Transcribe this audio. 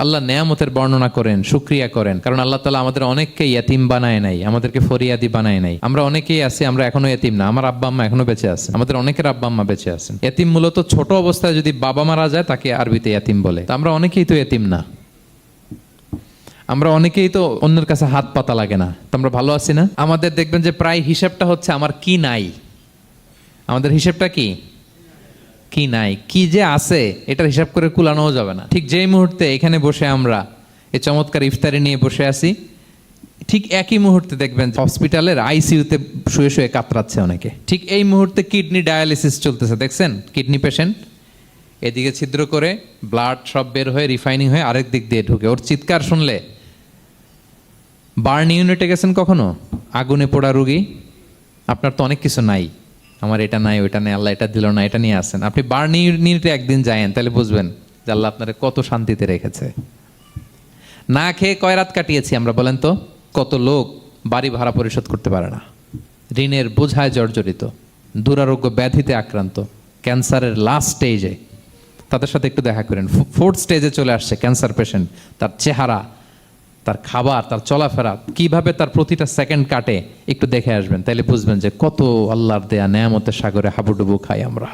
আল্লাহ নেয়ামতের বর্ণনা করেন, শুকরিয়া করেন, কারণ আল্লাহ তাআলা আমাদের অনেককে ইয়েতিম বানায় নাই, আমাদেরকে ফরিয়াদি বানায় নাই। আমরা অনেকেই আছি, আমরা এখনো ইয়েতিম না, আমার আব্বা আম্মা এখনো বেঁচে আছেন, আমাদের অনেকের আব্বা আম্মা বেঁচে আছেন। ইয়েতিম মূলত ছোট অবস্থায় যদি বাবা মারা যায় তাকে আরবিতে ইয়েতিম বলে। তো আমরা অনেকেই তো ইয়েতিম না, আমরা অনেকেই তো অন্যের কাছে হাত পাতা লাগে না। তো আমরা ভালো আছি না? আমাদের দেখবেন যে প্রায় হিসাবটা হচ্ছে আমার কি নাই। আমাদের হিসাবটা কি কি নাই, কি যে আছে এটার হিসাব করে কুলানোও যাবে না। ঠিক যেই মুহূর্তে এখানে বসে আমরা এই চমৎকার ইফতারি নিয়ে বসে আছি, ঠিক একই মুহূর্তে দেখবেন হসপিটালের আইসিইউতে শুয়ে শুয়ে কাতরাচ্ছে অনেকে। ঠিক এই মুহূর্তে কিডনি ডায়ালিসিস চলতেছে, দেখছেন? কিডনি পেশেন্ট এদিকে ছিদ্র করে ব্লাড সব বের হয়ে রিফাইনিং হয়ে আরেক দিক দিয়ে ঢুকে। ওর চিৎকার শুনলে, বার্ন ইউনিটে গেছেন কখনো? আগুনে পোড়া রুগী, আপনার তো অনেক কিছু নাই, আমার এটা নাই ওইটা নাই, আল্লাহ এটা দিল না, এটা নিয়ে আসেন। আপনি বার্ন ইউনিটে একদিন যায়েন, তাহলে বুঝবেন যে আল্লাহ আপনারে কত শান্তিতে রেখেছে। না খেয়ে কয় রাত কাটিয়েছি আমরা, বলেন তো? কত লোক বাড়ি ভাড়া পরিশোধ করতে পারে না, ঋণের বোঝায় জর্জরিত, দুরারোগ্য ব্যাধিতে আক্রান্ত, ক্যান্সারের লাস্ট স্টেজে। তাদের সাথে একটু দেখা করেন, ফোর্থ স্টেজে চলে আসছে ক্যান্সার পেশেন্ট। তার চেহারা, তার খাবার, তার চলাফেরা, কিভাবে তার প্রতিটা সেকেন্ড কাটে, একটু দেখে আসবেন, তাইলে বুঝবেন যে কত আল্লাহর দেয়া নেয়ামতের সাগরে হাবুডুবু খাই আমরা।